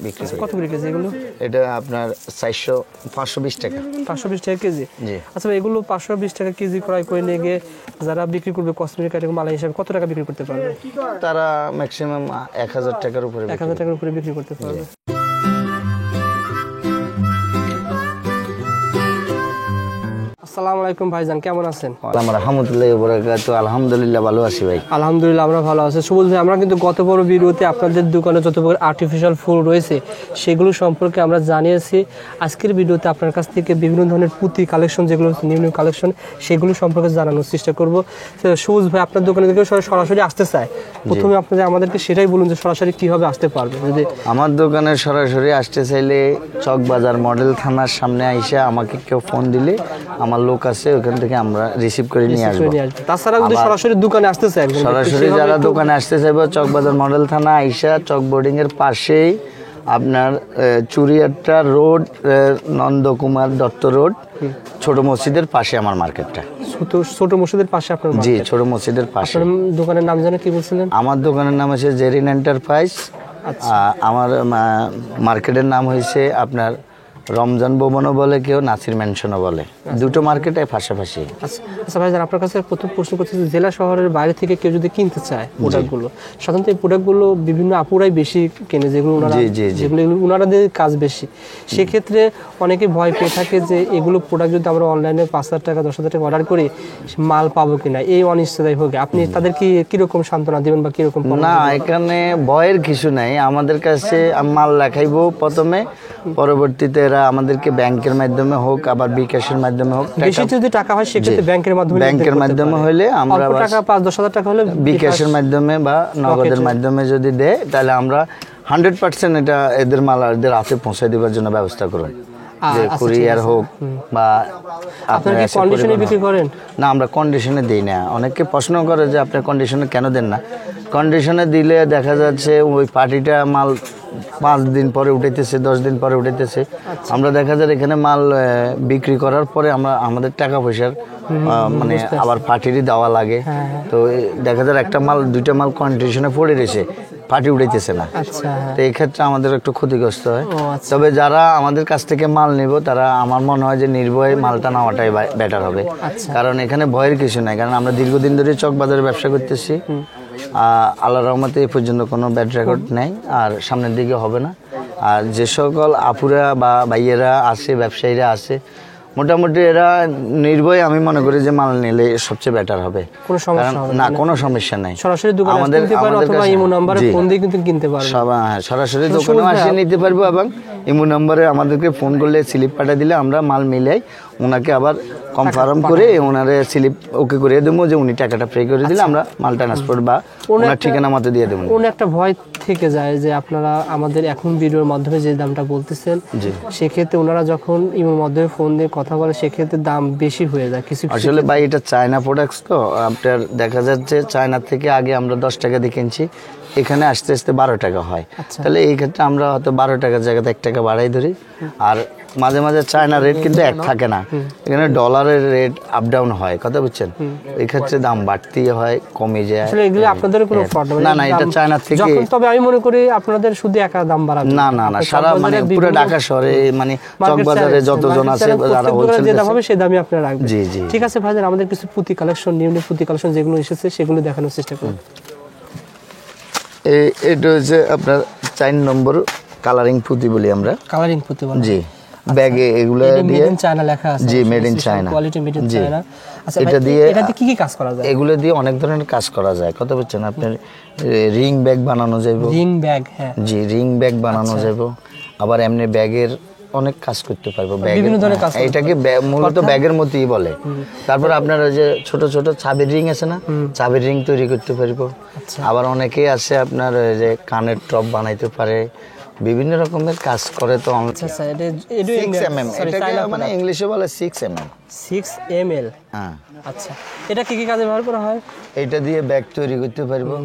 বিক্রি করি। কত করে কেজি এগুলো? এটা আপনার 520 টাকা। 520 টাকা কেজি। জি। আচ্ছা ভাই, এগুলো 520 টাকা কেজি ক্রয় করে নিয়ে গিয়ে যারা বিক্রি করবে কসমেটিক আইটেম মাল হিসাবে কত টাকা বিক্রি করতে পারবে? তারা ম্যাক্সিমাম 1000 টাকার উপরে 1000 টাকার উপরে বিক্রি করতে পারবে। আসসালামু আলাইকুম ভাইজান, কেমন আছেন? আলহামদুলিল্লাহ ভালো আছি ভাই। আলহামদুলিল্লাহ আমরা ভালো আছি। সুবল ভাই, আমরা কিন্তু গত বড় ভিডিওতে আপনাদের দোকানে যত প্রকার আর্টিফিশিয়াল ফুল রয়েছে সেগুলো সম্পর্কে আমরা জানিয়েছি। আজকের ভিডিওতে আপনার কাছ থেকে বিভিন্ন ধরনের পুঁতি কালেকশন, যেগুলো নিউ নিউ কালেকশন, সেগুলো সম্পর্কে জানানোর চেষ্টা করব। সুবল ভাই, আপনার দোকানে থেকে সরাসরি আসতে চায়, প্রথমে আপনাদের আমাদেরকে সেটাই বলুন যে সরাসরি কিভাবে আসতে পারবে। যদি আমার দোকানে সরাসরি আসতে চাইলে চকবাজার মডেল থানার সামনে আইসা আমাকে কেউ ফোন দিলে আমার লোক আছে, ওখান থেকে আমরা রিসিভ করে নিয়ে আসবো। তাছাড়া যদি সরাসরি দোকানে আসতে চায়, সরাসরি যারা দোকানে আসতে চাইবে চকবাজার মডেল থানা আইসা চক বোর্ডিং এর পাশেই আপনার চুরিয়াট্টা রোড, নন্দকুমার দত্ত রোড, ছোট মসজিদের পাশে আমার মার্কেটটা। ছোট মসজিদের পাশে আপনার? জি, ছোট মসজিদের পাশে। দোকানের নাম জানেন কি বলছিলেন? আমার দোকানের নাম হচ্ছে জেরিন এন্টারপ্রাইজ। আমার মার্কেটের নাম হয়েছে আপনার রমজান ভবনও বলে, কেউ নাসির ম্যানশনও বলে, দুটো মার্কেটে পাশাপাশি। আচ্ছা ভাই, আপনার কাছে প্রথম প্রশ্ন করতে, জেলা শহরের বাইরে থেকে কেউ যদি কিনতে চায় প্রোডাক্টগুলো, সাধারণত এই প্রোডাক্টগুলো বিভিন্ন আপুরাই বেশি কেনে, যেগুলো ওনারাদের কাজ বেশি। সেক্ষেত্রে অনেকে ভয় পেয়ে থাকে যে এগুলো প্রোডাক্ট যদি আমরা অনলাইনে 5000 টাকা 10,000 টাকা অর্ডার করি মাল পাবো কিনা, এই অনিশ্চয়তায় ভোগে। আপনি তাদেরকে কিরকম সান্ত্বনা দেবেন বা কিরকম? না, এখানে ভয়ের কিছু নাই। আমাদের কাছে মাল লেখাইবো প্রথমে, পরবর্তীতে এরা আমাদেরকে ব্যাংকের মাধ্যমে হোক আবার বিকাশের মাধ্যমে হোক, বেশি যদি টাকা হয় সেক্ষেত্রে ব্যাংকের মাধ্যমে হলে আমরা টাকা 5-10,000 টাকা হলে বিকাশের মাধ্যমে বা নগদের মাধ্যমে যদি দেয় তাহলে আমরা 100% এটা এদের মাল এদের হাতে পৌঁছে দেওয়ার জন্য ব্যবস্থা করব। যে কুরিয়ার হোক বা আপনারা কি কন্ডিশনে বিক্রি করেন? না, আমরা কন্ডিশনে দিই না। অনেকে প্রশ্ন করে যে আপনি কন্ডিশনে কেন দেন না। কন্ডিশনে দিলে দেখা যাচ্ছে ওই পার্টিটা মাল 5 দিন পরে উঠাইতেছে, 10 দিন পরে উঠাইতেছে। আমরা দেখা যায় এখানে মাল বিক্রি করার পরে আমরা আমাদের টাকা পয়সার মানে আবার পার্টিরই দেওয়া লাগে। তো দেখা যায় একটা মাল 2টা মাল কন্ডিশনে পড়ে রয়েছে, পার্টি উঠাইতেছে না। তো এই ক্ষেত্রে আমাদের একটু ক্ষতিগ্রস্ত হয়। তবে যারা আমাদের কাছ থেকে মাল নিব তারা আমার মনে হয় যে নির্ভয়ে মালটা নেওয়াটাই বেটার হবে, কারণ এখানে ভয়ের কিছু নাই। কারণ আমরা দীর্ঘদিন ধরে চকবাজারে ব্যবসা করতেছি, আল্লাহর রহমতে এই পর্যন্ত কোনো ব্যাড রেকর্ড নেই, আর সামনের দিকে হবে না। আর যে সকল আপুরা বা ভাইয়েরা আছে, ব্যবসায়ীরা আছে, মোটামুটি এরা নির্ভয়ে আমি মনে করি যে মাল নিলে সবচেয়ে বেটার হবে। না, কোনো সমস্যা নাই। সরাসরি দোকানে আসতে পারবেন অথবা ইমো নম্বরে ফোন দিয়ে কিন্তু কিনতে পারবেন। সরাসরি দোকানে এসে নিতে পারবো, এবং ইমো নম্বরে আমাদেরকে ফোন করলে স্লিপ পাঠিয়ে দিলে আমরা মাল মিলাই ওনাকে আবার কনফার্ম করে ওনারে স্লিপ ওকে করে দেবো যে উনি টাকাটা পে করে দিলে আমরা মাল ট্রান্সপোর্ট বা ওনার ঠিকানা মতো দিয়ে দেবো। কোন একটা ভয় থেকে যায় যে আপনারা আমাদের এখন ভিডিওর মাধ্যমে যে দামটা বলতেছেন, সেক্ষেত্রে ওনারা যখন ইমোর মাধ্যমে ফোন দিয়ে কথা বলে সেক্ষেত্রে দাম বেশি হয়ে যায় কিছু। আসলে ভাই এটা চায়না প্রোডাক্টস, তো আপনার দেখা যাচ্ছে চায়না থেকে আগে আমরা 10 টাকা দিয়ে কিনছি, এখানে আসতে আসতে 12 টাকা হয়। তাহলে এই ক্ষেত্রে আমরা হয়তো 12 টাকার জায়গাতে 1 টাকা বাড়াই ধরি। আর মাঝে মাঝে চায়না রেট কিন্তু এক থাকে না, এখানে ডলারের রেট আপ ডাউন হয়, কথা বুঝছেন? এই ক্ষেত্রে দাম বাড়তি হয়, কমে যায়। আসলে এগুলো আপনাদের কোনো প্রবলেম না, না, এটা চায়না থেকে। তবে আমি মনে করি আপনাদের শুধু একা দাম বাড়াবে না, না, না, সারা মানে পুরো ঢাকা শহরে মানে চকবাজারে যতজন আছে যারা হোলসেল যে দাম হবে সেই দামই আপনারা রাখবেন। জি, জি, ঠিক আছে ভাইজান, আমাদের কিছু পুঁতি কালেকশন, নিউ নিউ পুঁতি কালেকশন যেগুলো এসেছে সেগুলো দেখানোর চেষ্টা করুন। এটা হচ্ছে আপনার 4 নম্বর কালারিং পুঁতি বলি আমরা। কালারিং পুঁতি বলি, জি। ব্যাগে এগুলো দিয়ে মেড ইন চায়না লেখা আছে। জি, made in China, quality made in China. আচ্ছা, এটাতে কি কি কাজ করা যায়? এগুলো দিয়ে অনেক ধরনের কাজ করা যায়, কথা বুঝছেন? আপনার রিং ব্যাগ বানানো যাবে। Ring bag? হ্যাঁ, জি, রিং ব্যাগ বানানো যাবে। আবার এমনি ব্যাগের অনেক কাজ করতে পারবো। বিভিন্ন ধরনের কাজ, এটাকে মূলত ব্যাগের মতোই বলে। তারপর আপনার যে ছোট ছোট চাবির রিং আছে না, চাবির রিং তৈরি করতে পারবো। আবার অনেকেই আছে আপনার যে কানের টপ বানাইতে পারে, বিভিন্ন রকমের কাজ করে। তো 6mm, এটাকে মানে ইংলিশে বলে 6mm। 6mm, হ্যাঁ। আচ্ছা, এটা কি কি কাজে ব্যবহার করা হয়? এটা দিয়ে ব্যাগ তৈরি করতে পারবো।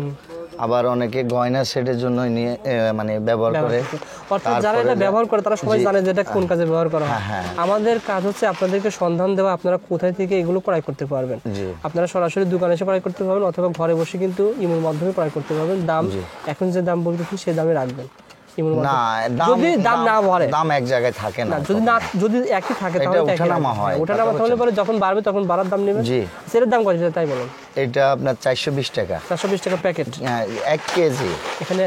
আবার অনেকে গয়না সেটের জন্য নিয়ে মানে ব্যবহার করে। অর্থাৎ যারা এটা ব্যবহার করে তারা সবাই জানে যে এটা কোন কাজে ব্যবহার করা হয়। আমাদের কাজ হচ্ছে আপনাদেরকে সন্ধান দেওয়া, আপনারা কোথায় থেকে এগুলো ক্রয় করতে পারবেন। আপনারা সরাসরি দোকানে এসে ক্রয় করতে পারবেন অথবা ঘরে বসে কিন্তু ইমোর মাধ্যমে ক্রয় করতে পারবেন। দাম এখন যে দাম বলতেছি সেই দামে রাখবেন। ইমুর না, মার্কেট যদি দাম না বাড়ে, দাম এক জায়গায় থাকে না, যদি একই থাকে এটা তাহলে ওঠানামা হয়, ওঠানামা তাহলে পরে যখন বাড়বে তখন বাড়ার দাম নেবে। জি, সেটার দাম কত তাই বলুন? এটা আপনার 420 টাকা। 420 টাকা প্যাকেট, 1 কেজি। এখানে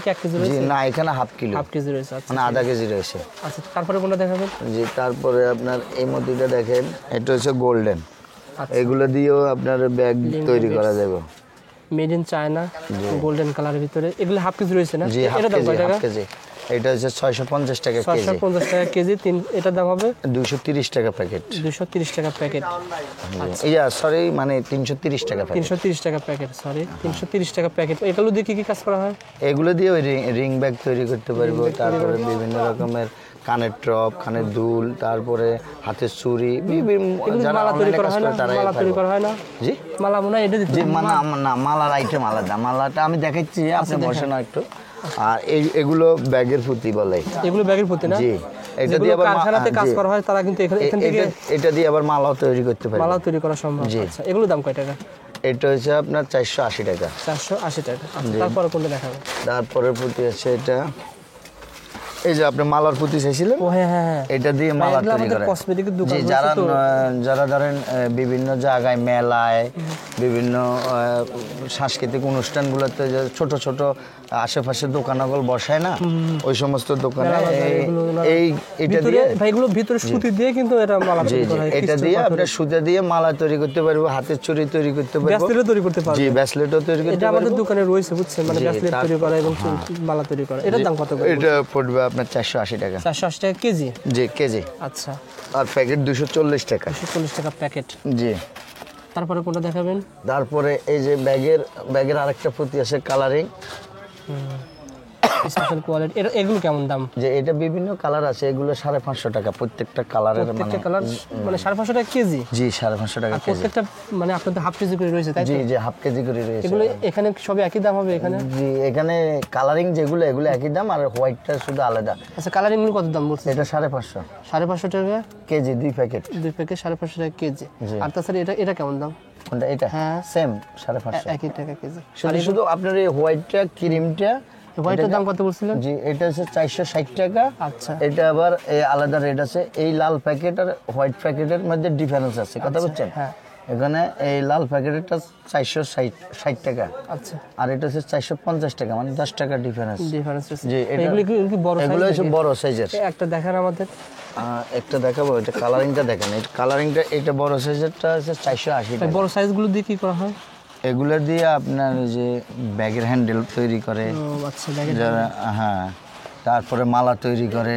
কি 1 কেজি জি রয়েছে? না, এখানে হাফ কিলো, হাফ কেজি রয়েছে। আচ্ছা, মানে আধা কেজি রয়েছে। আচ্ছা, তারপরে কোনটা দেখাবেন? জি, তারপরে আপনার এই মধ্যেটা দেখেন, এটা হচ্ছে গোল্ডেন। আচ্ছা, এগুলো দিয়েও আপনার ব্যাগ তৈরি করা যাবে, মেড ইন চায়না, গোল্ডেন কালারের ভিতরে। এগুলো হাফ কেজি রয়েছে না? জি, এটা দাম কত টাকা? Half KG. এটা হচ্ছে 650 টাকা কেজি। 650 টাকা কেজি। এটার দাম হবে 230 টাকা প্যাকেট। 230 টাকা প্যাকেট। ইয়া সরি, মানে 330 টাকা প্যাকেট। 330 টাকা প্যাকেট, সরি 330 টাকা প্যাকেট। এগুলো দিয়ে কি কাজ করা হয়? এগুলো দিয়ে ওই রিং ব্যাগ তৈরি করতে পারবো, তারপরে বিভিন্ন রকমের কানের টপ, কানের দুল, তারপরে হাতের চুড়ি, যারা মালা তৈরি করা হয় না? তারা মালা তৈরি করা হয় না? জি, মালা মনে হয় এটা দিতে। জি, না, মালার আইটেম আলাদা। মালাটা আমি দেখাচ্ছি, আপনি বসে না একটু। আর এগুলো ব্যাগের পুঁতি বলে। এগুলো ব্যাগের পুঁতি না? জি, এটা দিয়ে আবার কারখানাতে কাজ করা হয়, তারা কিন্তু এখান থেকে এটা দিয়ে আবার মালাও তৈরি করতে পারে। মালা তৈরি করা সম্ভব। আচ্ছা, এগুলো দাম কয় টাকা? এটা হচ্ছে আপনার 480 টাকা। 480 টাকা। আচ্ছা, তারপরে কোনটা দেখাবো? তারপরে পুঁতি আছে এটা, এই যে আপনি মালার পুঁতি চাইছিলেন, ও হ্যাঁ হ্যাঁ হ্যাঁ, এটা দিয়ে মালা এগুলো তৈরি আমাদের করে। কসমেটিকের দোকান জি, রয়েছে যারা তো। যারা ধরেন বিভিন্ন জায়গায় মেলায়, বিভিন্ন সাংস্কৃতিক অনুষ্ঠানগুলোতে যে ছোট ছোট আশেপাশে দোকানগুলো বসায় না, ওই সমস্ত দোকানে এটা দিয়ে ভাই এগুলো ভিতরে সুতি দিয়ে কিন্তু এটা মালা জি তৈরি জি, করা হয়। এটা দিয়ে আপনার সুতা দিয়ে মালা তৈরি করতে পারবো, হাতের চুড়ি তৈরি করতে পারবো, ব্যাসলেটও তৈরি করতে পারবো। জি, ব্যাসলেটও তৈরি করতে এটা পারবো। আমাদের দোকানে রয়েছে, বুঝছেন, মানে জি, ব্যাসলেট তৈরি করা এবং মালা তৈরি করা। এটার দাম কত করে? এটা পড়বে আপনার 480 টাকা। 480 টাকা কেজি। জি, কেজি। আচ্ছা, আর প্যাকেট 240 টাকা। 240 টাকা প্যাকেট। জি, তারপরে কোনটা দেখাবেন? তারপরে এই যে ব্যাগের আরেকটা পুঁতি আছে কালারিং, স্পেশাল কোয়ালিটি। এগুলো কেমন দাম? যে এটা বিভিন্ন কালার আছে, এগুলো 550 টাকা প্রত্যেকটা কালারের, মানে প্রত্যেকটা কালার মানে 550 টাকা কেজি। জি, 550 টাকা কেজি। প্রত্যেকটা মানে আপনাদের হাফ কেজি করে রয়েছে, তাই তো? জি জি, হাফ কেজি করে রয়েছে। এগুলো এখানে সবই একই দাম হবে এখানে? জি, এখানে কালারিং যেগুলো এগুলো একই দাম, আর হোয়াইটটা শুধু আলাদা। আচ্ছা, কালারিং গুলো কত দাম বলছেন? এটা 550 550 টাকা কেজি, 2 প্যাকেট। 2 প্যাকেট 550 টাকা কেজি। জি। আর তাছাড়া এটা কেমন দাম? কোনটা? এটা হ্যাঁ, সেম 550। একই টাকা কেজি। শুধু আপনার এই হোয়াইটটা, ক্রিমটা, হোয়াইটের দাম কত বলছিলেন? জি, এটা হচ্ছে 460 টাকা। আচ্ছা, এটা আবার আলাদা রেট আছে। এই লাল প্যাকেট আর হোয়াইট প্যাকেটের মধ্যে ডিফারেন্স আছে, কথা বুঝছেন? হ্যাঁ। এখানে এই লাল প্যাকেটেরটা 460 টাকা, আচ্ছা, আর এটা হচ্ছে 450 টাকা, মানে 10 টাকা ডিফারেন্স। ডিফারেন্স আছে। জি, এটা এগুলো কি বড় সাইজ? এগুলো হচ্ছে বড় সাইজের। একটা দেখান আমাদের। একটা দেখাবো, এটা কালারিংটা দেখেন। এই কালারিংটা, এটা বড় সাইজেরটা হচ্ছে 480 টাকা। বড় সাইজগুলো দিয়ে কি করা হয়? এগুলো দিয়ে আপনার যে ব্যাগের হ্যান্ডেল তৈরি করে, ও আচ্ছা, দেখেন। যারা, হ্যাঁ, তারপরে মালা তৈরি করে,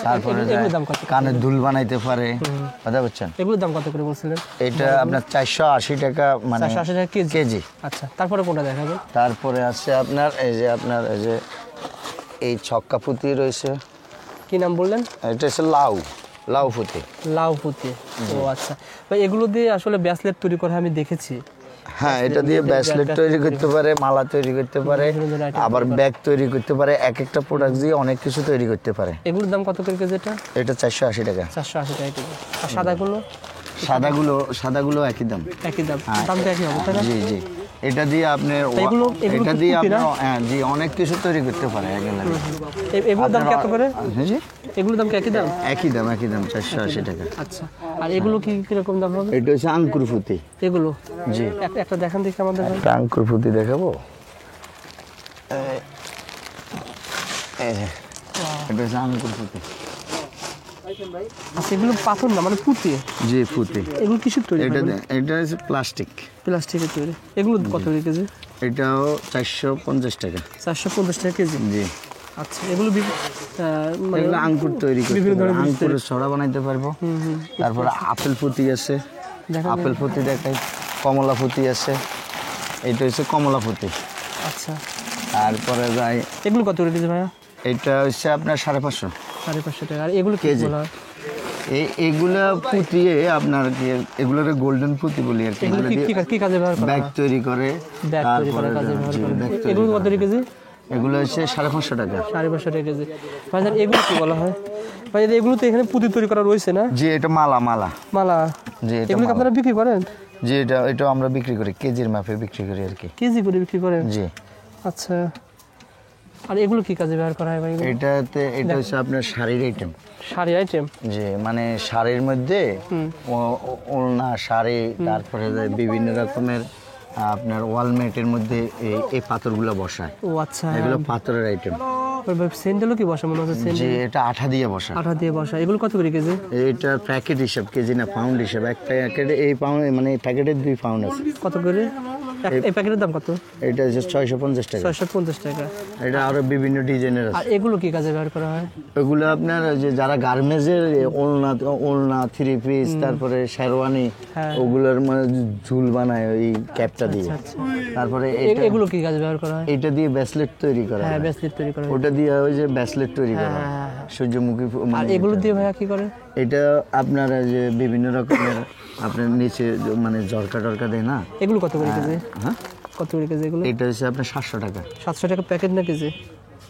তারপরে এগুলোর দাম কত? কানের দুল বানাইতে পারে, কথা বুঝছেন? এগুলোর দাম কত করে বলছিলেন? এটা আপনার 480 টাকা, মানে 480 টাকা কেজি। কেজি। আচ্ছা, তারপরে কোনটা দেখাবেন? তারপরে আছে আপনার এই যে এই ছক্কা পুঁতি রয়েছে। কি নাম বললেন? এটা হচ্ছে লাউ পুঁতি। লাউ পুঁতি। ও আচ্ছা, ভাই এগুলো দিয়ে আসলে ব্যাসলেট তৈরি করা আমি দেখেছি। হ্যাঁ, এটা দিয়ে ব্যাসলেট তৈরি করতে পারে, মালা তৈরি করতে পারে, আবার ব্যাগ তৈরি করতে পারে। এক একটা প্রোডাক্ট দিয়ে অনেক কিছু তৈরি করতে পারে। এগুলোর দাম কত করে কেজি? এটা 480 টাকা। 480 টাকা কেজি। আর সাদাগুলো? সাদাগুলো একই দাম। একই দাম, দাম তো একই হবে, তাই না? জি জি, এটা দিয়ে আপনি এটা দিয়ে আপনি, হ্যাঁ জি, অনেক কিছু তৈরি করতে পারে একেবারে। এগুলোর দাম কত করে? জি, এগুলোর দাম কি একই দাম? একই দাম 480 টাকা। আচ্ছা, আর এগুলো কি কিরকম দাম হবে? এটা হচ্ছে আঙ্কুর পুঁতি। এগুলো জি, একটা দেখান দেখি আমাদের। একটা আঙ্কুর পুঁতি দেখাবো। এই যে, এটা হচ্ছে আঙ্কুর পুঁতি। আচ্ছা, এগুলো পাথর না, মানে পুঁতি? জি, পুঁতি। এগুলো কিসের তৈরি? এটা হচ্ছে প্লাস্টিক। প্লাস্টিকের তৈরি। এগুলো কত করে কেজি? এটাও 450 টাকা। 450 টাকা কেজি। জি, আচ্ছা, এগুলো মানে এগুলো আঙ্কুর তৈরি করতে বিভিন্ন পারবো, ধরনের আঙ্কুরের ছড়া বানাইতে পারবো। তারপরে আপেল পুঁতি আছে, দেখান। আপেল পুঁতি দেখাই। কমলা পুঁতি আছে, এটা হচ্ছে কমলা পুঁতি। আচ্ছা, তারপরে যাই, এগুলো কত করে কেজি ভাইয়া? এটা হচ্ছে আপনার 550 550 টাকা। আর এগুলো কি কেজি। বলা হয়? এগুলা পুঁতিয়ে আপনার কি, এগুলোর গোল্ডেন পুঁতি বলি আর কি। এগুলো কি কাজে ব্যবহার করা ব্যাগ হয়? তৈরি করে, ব্যাগ তৈরি করার কাজে ব্যবহার জি, করা ব্যাগ হয়। তৈরি এগুলো কত করে। কেজি? এগুলো হচ্ছে 550 টাকা। 550 টাকা কেজি। ভাইজান, এগুলো কি বলা হয়? ভাই এগুলো তো এখানে পুঁতি তৈরি করা রয়েছে না? জি, এটা মালা। মালা। জি, এটা এগুলো কি মালা। আপনারা বিক্রি করেন? জি, এটা আমরা বিক্রি করি, কেজির মাপে বিক্রি করি আর কি। কেজি করে বিক্রি করেন? জি, আচ্ছা, আর এগুলো কি কাজে ব্যবহার করা হয় ভাই? এটা হচ্ছে আপনার শাড়ির আইটেম। শাড়ি আইটেম? জি, মানে শাড়ির মধ্যে ওড়না, শাড়ি, তারপরে বিভিন্ন রকমের আপনার ওয়ালমেটের মধ্যে এই পাথরগুলো বসায়। ও আচ্ছা, এগুলো পাথরের আইটেম। স্যান্ডেলও কি বসা মনে হচ্ছে? যে এটা আঠা দিয়ে বসা। আঠা দিয়ে বসা। এগুলো কত করে কেজি? এটা প্যাকেট হিসাব, কেজি না পাউন্ড হিসাব। এক প্যাকেটে এই পাউন্ড মানে প্যাকেটের 2 পাউন্ড আছে। কত করে এই প্যাকেটের দাম? কত? এটা হচ্ছে 650 টাকা। 650 টাকা। এটা আরো বিভিন্ন ডিজাইনের আর আছে। এগুলো কি কাজে ব্যবহার করা হয়? এগুলো আপনার যে যারা গার্মেন্টসের ওড়না, 3 পিস, তারপরে শেরওয়ানি, ওগুলোর মানে ঝুল বানায় ওই ক্যাপটা দিয়ে। তারপরে এগুলো কি কাজে ব্যবহার করা হয়? এটা দিয়ে ব্রেসলেট তৈরি করা হয়। হ্যাঁ, ব্রেসলেট তৈরি করা হয়। ওটা দিয়ে ওই যে ব্রেসলেট তৈরি করা হয়, সূর্যমুখী। আর এগুলো দিয়ে ভাইয়া কি করে? এটা আপনার যে বিভিন্ন রকমের আপনার নিচে মানে ঝরকা টরকা দেয় না। এগুলো কত করে কেজি? হ্যাঁ, কত করে কেজি এগুলো? এটা হচ্ছে আপনার 700 টাকা। 700 টাকা প্যাকেট না কেজি?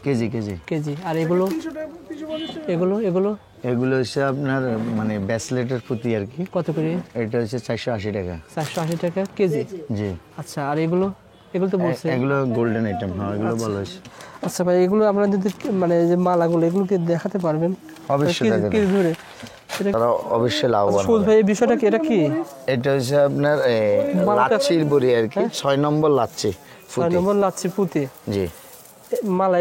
KG KG KG. আর এগুলো এগুলো এগুলো এগুলো হচ্ছে আপনার মানে ব্রেসলেটের প্রতি আর কি। কত করে? এটা হচ্ছে 480 টাকা। 480 টাকা কেজি? জি। আচ্ছা, আর এগুলো এগুলো তো বলছে এগুলো গোল্ডেন আইটেম। হ্যাঁ, এগুলো ভালো হয়েছে। আচ্ছা ভাই, এগুলো আপনারা যদি মানে যে মালাগুলো এগুলোকে দেখাতে পারবেন? অবশ্যই দেখাতে কেজি ধরে তারা অবশ্যই লাভবান। সুজ ভাই, এই বিষয়টা কি? এটা কি? এটা হচ্ছে আপনার লাচ্ছির বড়ি আর কি। 6 নম্বর লাচ্ছি। 6 নম্বর লাচ্ছি পুঁতি। জি। মালা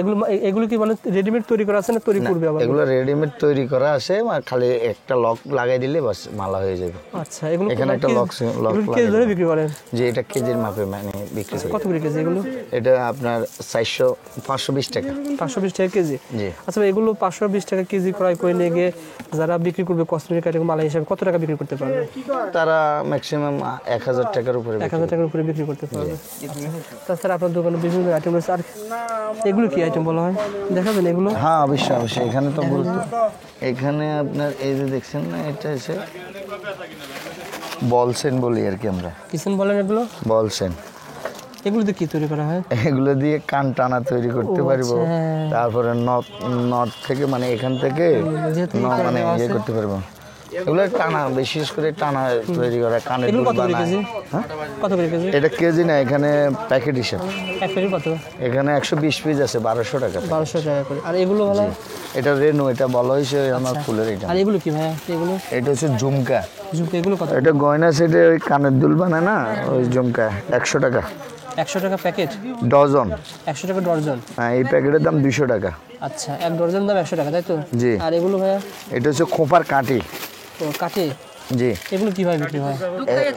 এগুলো কি মানে রেডিমেড তৈরি করা আছে না তৈরি করবে আবার? এগুলো রেডিমেড তৈরি করা আছে, খালি একটা লক লাগাই দিলে বাস মালা হয়ে যাবে। আচ্ছা, এগুলো এখানে একটা লক কেজি ধরে বিক্রি করেন? যে এটা কেজির মাপে মানে বিক্রি করি। কত করে কেজি এগুলো? এটা আপনার 520 টাকা। 520 টাকা কেজি? জি। আচ্ছা ভাই, এগুলো 520 টাকা কেজি ক্রয় করে নিয়ে গিয়ে যারা বিক্রি করবে কসমেটিক আইটেম মালা হিসাবে কত টাকা বিক্রি করতে পারবে? তারা ম্যাক্সিমাম 1000 টাকার উপরে। 1000 টাকার উপরে বিক্রি করতে পারবে। তাছাড়া আপনার দোকানে বিভিন্ন আইটেম রয়েছে। আর এগুলো কি আইটেম বলা হয়, দেখাবেন এগুলো? হ্যাঁ, অবশ্যই অবশ্যই। এখানে তো বলতো, এখানে আপনার এই যে দেখছেন না, এটা হচ্ছে বলসেন বলি আর কি আমরা। কিসেন বলেন এগুলো? বলসেন। এগুলো দিয়ে কি তৈরি করা হয়? এগুলো দিয়ে কান টানা তৈরি করতে পারবো। তারপরে নট থেকে মানে এখান থেকে মানে ইয়ে করতে পারবো। এগুলো টানা, বিশেষ করে টানা তৈরি করা কানের দুল বানায়। হ্যাঁ, কত করে কেজি? এটা কেজি না, এখানে প্যাকেট হিসাব। এক প্যাকেট কত? এখানে 120 পিস আছে, 1200 টাকা। 1200 টাকা করে। আর এগুলো হলো? এটা রেনু, এটা বলা হয়েছে আমার ফুলের এটা। আর এগুলো কি ভাইয়া এগুলো? এটা হচ্ছে ঝুমকা। ঝুমকা এগুলো কত? এটা গয়না সেটে ওই কানের দুল বানায় না, ওই ঝুমকা 100 টাকা। 100 টাকা প্যাকেট? ডজন। 100 টাকা ডজন? হ্যাঁ, এই প্যাকেটের দাম 200 টাকা। আচ্ছা, এক ডজন দাম 100 টাকা, তাই তো? জি। আর এগুলো ভাইয়া? এটা হচ্ছে খোপার কাঠি। ও, কাঠি? জি। এগুলো কিভাবে বিক্রি হয়?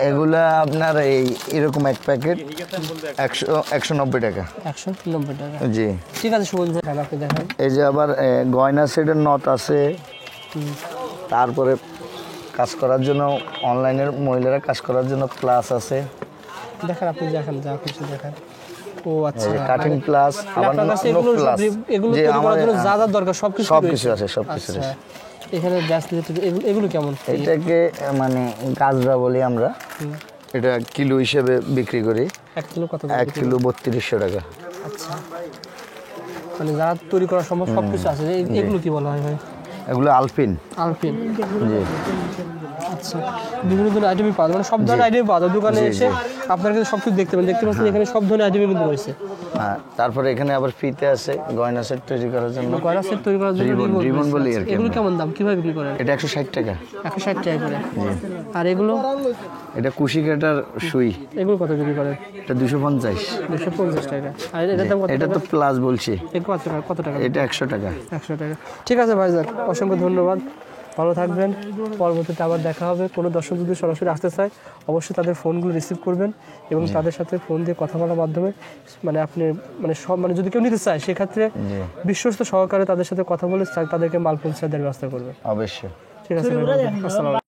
এগুলা আপনার এরকম এক প্যাকেট 190 টাকা। 190 টাকা? জি। ঠিক আছে সুবোধ ভাই, আপনি দেখেন। এই যে আবার গয়না সেটের নট আছে। তারপরে কাজ করার জন্য অনলাইনের মহিলারা কাজ করার জন্য প্লাস আছে। দেখেন, আপনি দেখেন, যা কিছু দেখেন। ও আচ্ছা, কাটিং প্লাস, আবার নো প্লাস। এগুলো তৈরি করার জন্য যা যা দরকার সবকিছু আছে, সবকিছু আছে। এখানে ব্রেসলেট এগুলো কেমন? এটাকে মানে গাজরা বলি আমরা। এটা কিলো হিসেবে বিক্রি করি। 1 কিলো কত? 1 কিলো 3200 টাকা। আচ্ছা, মানে যারা তৈরি করা সম্ভব সবকিছু আছে। এগুলো কি বলা হয় ভাই? এগুলো আলপিন। আলপিন? জি। আচ্ছা, বিভিন্ন ধরনের আইটেমই পাওয়া যায়, মানে সব ধরনের আইটেম পাওয়া যায় দোকানে এসে। আপনারা কিন্তু সব কিছু দেখতে পাচ্ছেন, এখানে সব ধরনের আইটেমই কিন্তু রয়েছে। হ্যাঁ, তারপরে এখানে আবার ফিতে আছে গয়না সেট তৈরি করার জন্য। গয়না সেট তৈরি করার জন্য রিবন বলি আর কি। এগুলো কেমন দাম, কিভাবে বিক্রি করেন? এটা 160 টাকা। 160 টাকা করে? আর এগুলো? এটা কুশি কাটার সুই। এগুলো কত বিক্রি করেন? এটা 250। 250 টাকা। আর এটার দাম কত? এটা তো প্লাস বলছি। কত টাকা? এটা 100 টাকা। 100 টাকা। ঠিক আছে ভাইজান, অসংখ্য ধন্যবাদ, ভালো থাকবেন। পরবর্তীতে আবার দেখা হবে। কোনো দর্শক যদি সরাসরি আসতে চায় অবশ্যই তাদের ফোনগুলো রিসিভ করবেন এবং তাদের সাথে ফোন দিয়ে কথা বলার মাধ্যমে মানে আপনি মানে সব মানে যদি কেউ নিতে চায় সেক্ষেত্রে বিশ্বস্ত সহকারে তাদের সাথে কথা বলে তাদেরকে মাল পৌঁছে দেওয়ার ব্যবস্থা করবেন। অবশ্যই। ঠিক আছে, আসসালামু আলাইকুম।